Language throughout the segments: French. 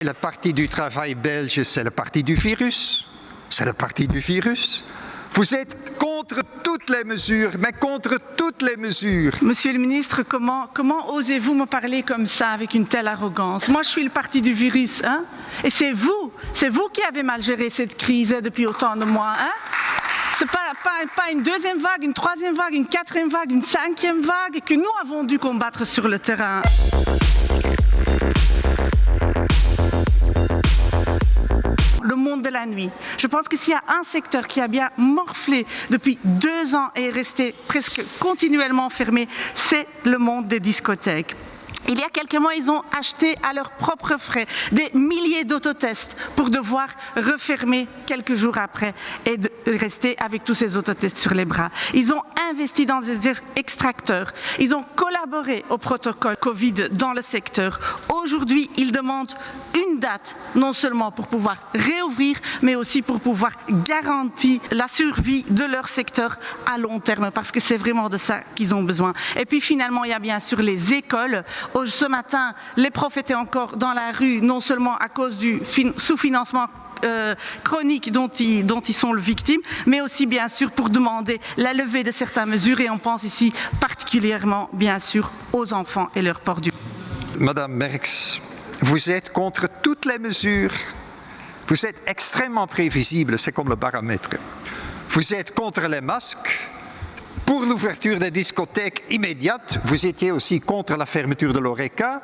Le Parti du travail belge, c'est le parti du virus. C'est le parti du virus. Vous êtes contre toutes les mesures, mais contre toutes les mesures. Monsieur le ministre, comment osez-vous me parler comme ça, avec une telle arrogance? Moi, je suis le parti du virus, hein? Et c'est vous qui avez mal géré cette crise depuis autant de mois, hein? C'est pas une deuxième vague, une troisième vague, une quatrième vague, une cinquième vague que nous avons dû combattre sur le terrain. Le monde de la nuit. Je pense que s'il y a un secteur qui a bien morflé depuis 2 ans et est resté presque continuellement fermé, c'est le monde des discothèques. Il y a quelques mois, ils ont acheté à leurs propres frais des milliers d'autotests pour devoir refermer quelques jours après et de rester avec tous ces autotests sur les bras. Ils ont investi dans des extracteurs. Ils ont collaboré au protocole Covid dans le secteur. Aujourd'hui, ils demandent une date, non seulement pour pouvoir réouvrir, mais aussi pour pouvoir garantir la survie de leur secteur à long terme, parce que c'est vraiment de ça qu'ils ont besoin. Et puis finalement, il y a bien sûr les écoles. Ce matin, les profs étaient encore dans la rue, non seulement à cause du sous-financement chronique dont ils sont les victimes, mais aussi bien sûr pour demander la levée de certaines mesures, et on pense ici particulièrement bien sûr aux enfants et leur port du... Madame Merckx, vous êtes contre toutes les mesures. Vous êtes extrêmement prévisible, c'est comme le baromètre. Vous êtes contre les masques. Pour l'ouverture des discothèques immédiates, vous étiez aussi contre la fermeture de l'ORECA,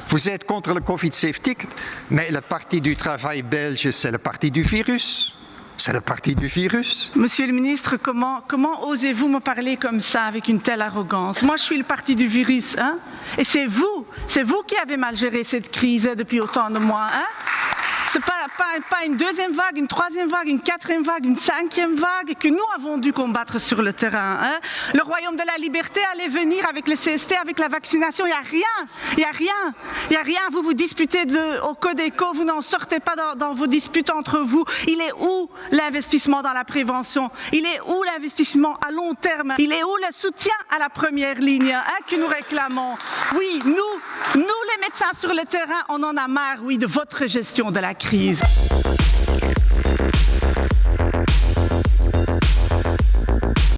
vous êtes contre le Covid Safety, mais le Parti du travail belge, c'est le parti du virus. C'est le parti du virus. Monsieur le ministre, comment osez-vous me parler comme ça, avec une telle arrogance? Moi, je suis le parti du virus, hein? Et c'est vous qui avez mal géré cette crise depuis autant de mois, hein? C'est pas une deuxième vague, une troisième vague, une quatrième vague, une cinquième vague que nous avons dû combattre sur le terrain, hein? Le royaume de la liberté allait venir avec le CST, avec la vaccination. Il n'y a rien. Vous vous disputez au Codeco, vous n'en sortez pas dans vos disputes entre vous. Il est où l'investissement dans la prévention? Il est où l'investissement à long terme? Il est où le soutien à la première ligne, hein, que nous réclamons? Oui, nous les médecins sur le terrain, on en a marre, oui, de votre gestion de la crise.